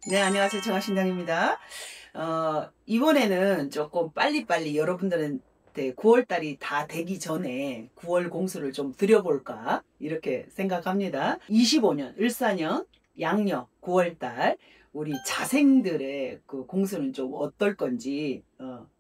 네, 안녕하세요. 정하신당입니다. 이번에는 조금 빨리빨리 여러분들한테 9월달이 다 되기 전에 9월 공수를 좀 드려볼까, 이렇게 생각합니다. 25년, 을사년, 양력, 9월달, 우리 자생들의 그 공수는 좀 어떨 건지,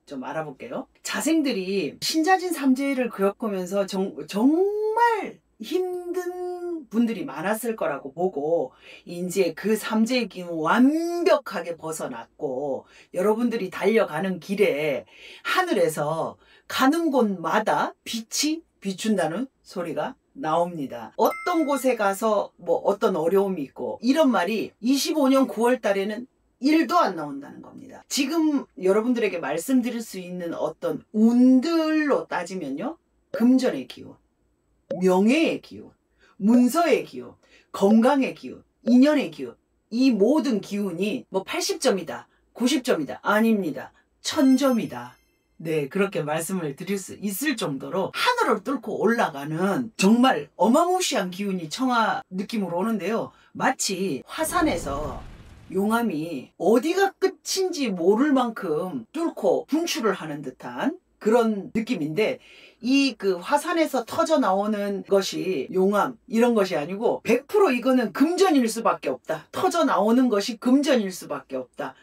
좀 알아볼게요. 자생들이 신자진 삼재를 겪으면서 정말 힘든 분들이 많았을 거라고 보고, 이제 그 삼재의 기운 완벽하게 벗어났고, 여러분들이 달려가는 길에 하늘에서 가는 곳마다 빛이 비춘다는 소리가 나옵니다. 어떤 곳에 가서 뭐 어떤 어려움이 있고, 이런 말이 25년 9월 달에는 1도 안 나온다는 겁니다. 지금 여러분들에게 말씀드릴 수 있는 어떤 운들로 따지면요, 금전의 기운, 명예의 기운, 문서의 기운, 건강의 기운, 인연의 기운, 이 모든 기운이 뭐 80점이다, 90점이다, 아닙니다. 1000점이다. 네, 그렇게 말씀을 드릴 수 있을 정도로 하늘을 뚫고 올라가는 정말 어마무시한 기운이 청하 느낌으로 오는데요. 마치 화산에서 용암이 어디가 끝인지 모를 만큼 뚫고 분출을 하는 듯한 그런 느낌인데, 이 그 화산에서 터져 나오는 것이 용암 이런 것이 아니고 100% 이거는 금전일 수밖에 없다. 터져 나오는 것이 금전일 수밖에 없다.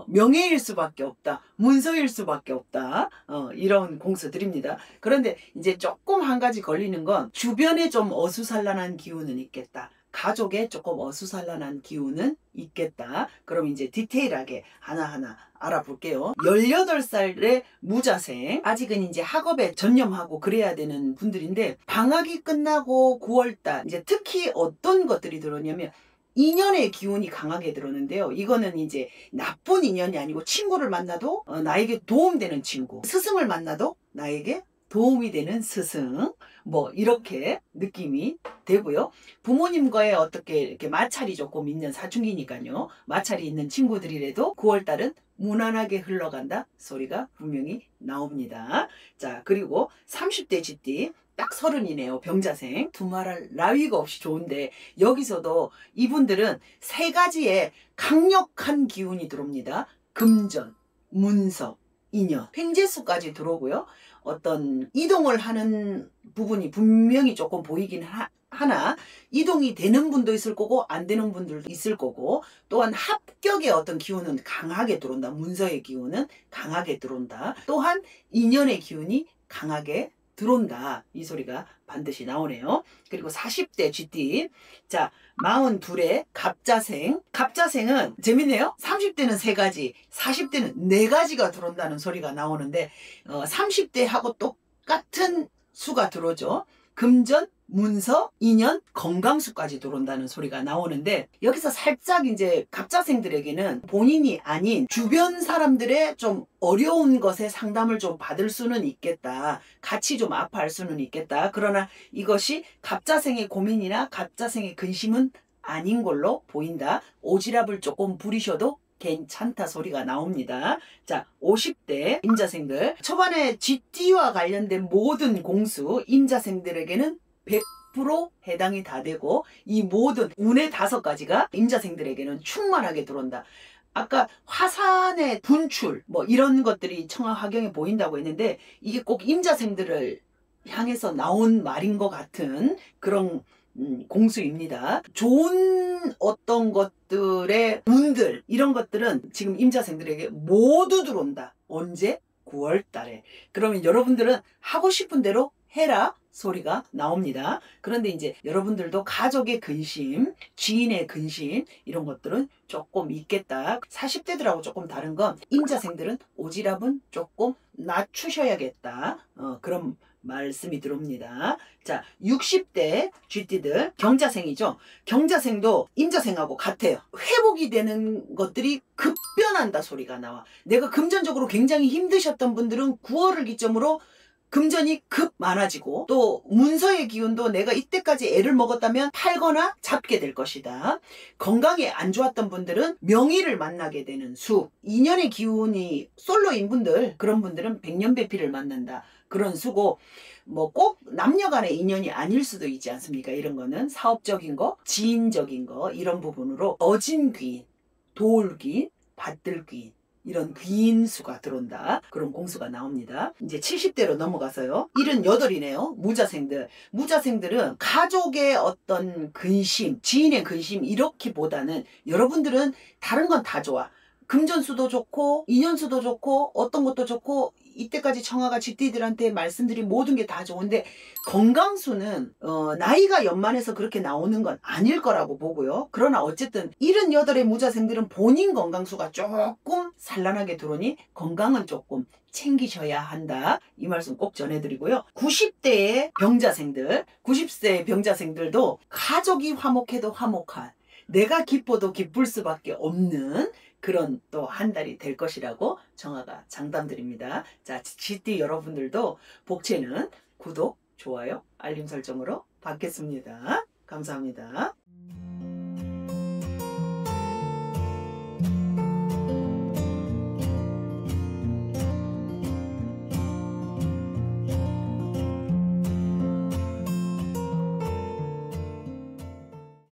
명예일 수밖에 없다. 문서일 수밖에 없다. 이런 공수 드립니다. 그런데 이제 조금 한 가지 걸리는 건, 주변에 좀 어수선란한 기운은 있겠다. 가족에 조금 어수선란한 기운은 있겠다. 그럼 이제 디테일하게 하나하나 알아볼게요. 18살의 무자생, 아직은 이제 학업에 전념하고 그래야 되는 분들인데, 방학이 끝나고 9월달 이제 특히 어떤 것들이 들어오냐면, 인연의 기운이 강하게 들어오는데요. 이거는 이제 나쁜 인연이 아니고, 친구를 만나도 나에게 도움되는 친구, 스승을 만나도 나에게 도움이 되는 스승, 뭐 이렇게 느낌이 되고요. 부모님과의 어떻게 이렇게 마찰이 조금 있는 사춘기니까요, 마찰이 있는 친구들이라도 9월달은 무난하게 흘러간다 소리가 분명히 나옵니다. 자, 그리고 30대 GT 딱 30이네요. 병자생, 두말할 나위가 없이 좋은데, 여기서도 이분들은 세 가지의 강력한 기운이 들어옵니다. 금전, 문서, 인연, 횡재수까지 들어오고요. 어떤 이동을 하는 부분이 분명히 조금 보이긴 하나, 이동이 되는 분도 있을 거고 안 되는 분들도 있을 거고, 또한 합격의 어떤 기운은 강하게 들어온다. 문서의 기운은 강하게 들어온다. 또한 인연의 기운이 강하게 들어온다. 이 소리가 반드시 나오네요. 그리고 40대 GT, 자, 42의 갑자생. 갑자생은 재밌네요. 30대는 3가지, 40대는 4가지가 들어온다는 소리가 나오는데, 30대하고 똑같은 수가 들어오죠. 금전, 문서, 인연, 건강수까지 들어온다는 소리가 나오는데, 여기서 살짝 이제 갑자생들에게는 본인이 아닌 주변 사람들의 좀 어려운 것에 상담을 좀 받을 수는 있겠다. 같이 좀 아파할 수는 있겠다. 그러나 이것이 갑자생의 고민이나 갑자생의 근심은 아닌 걸로 보인다. 오지랖을 조금 부리셔도 괜찮다 소리가 나옵니다. 자, 50대 임자생들, 초반에 GT와 관련된 모든 공수 임자생들에게는 100% 해당이 다 되고, 이 모든 운의 5가지가 임자생들에게는 충만하게 들어온다. 아까 화산의 분출 뭐 이런 것들이 청하 화경에 보인다고 했는데, 이게 꼭 임자생들을 향해서 나온 말인 것 같은 그런 공수입니다. 좋은 어떤 것들의 운들, 이런 것들은 지금 임자생들에게 모두 들어온다. 언제? 9월 달에. 그러면 여러분들은 하고 싶은 대로 해라 소리가 나옵니다. 그런데 이제 여러분들도 가족의 근심, 지인의 근심, 이런 것들은 조금 있겠다. 40대들하고 조금 다른 건, 임자생들은 오지랖은 조금 낮추셔야겠다. 그런 말씀이 들어옵니다. 자, 60대 GT들, 경자생이죠. 경자생도 임자생하고 같아요. 회복이 되는 것들이 급변한다 소리가 나와. 내가 금전적으로 굉장히 힘드셨던 분들은 9월을 기점으로 금전이 급 많아지고, 또 문서의 기운도 내가 이때까지 애를 먹었다면 팔거나 잡게 될 것이다. 건강에 안 좋았던 분들은 명의를 만나게 되는 수, 인연의 기운이 솔로인 분들, 그런 분들은 백년배필을 만난다. 그런 수고, 뭐 꼭 남녀간의 인연이 아닐 수도 있지 않습니까? 이런 거는 사업적인 거, 지인적인 거, 이런 부분으로 어진 귀인, 도울귀인, 받들귀인 이런 귀인 수가 들어온다. 그런 공수가 나옵니다. 이제 70대로 넘어가서요. 78이네요. 무자생들. 무자생들은 가족의 어떤 근심, 지인의 근심 이렇게보다는 여러분들은 다른 건 다 좋아. 금전수도 좋고 인연수도 좋고 어떤 것도 좋고 이때까지 청아가 쥐띠들한테 말씀드린 모든 게 다 좋은데 건강수는 나이가 연만해서 그렇게 나오는 건 아닐 거라고 보고요. 그러나 어쨌든 78의 무자생들은 본인 건강수가 조금 산란하게 들어오니 건강은 조금 챙기셔야 한다. 이 말씀 꼭 전해드리고요. 90대의 병자생들, 90세의 병자생들도 가족이 화목해도 화목한, 내가 기뻐도 기쁠 수밖에 없는 그런 또 한 달이 될 것이라고 정아가 장담드립니다. 자, GT 여러분들도 복채는 구독, 좋아요, 알림 설정으로 받겠습니다. 감사합니다.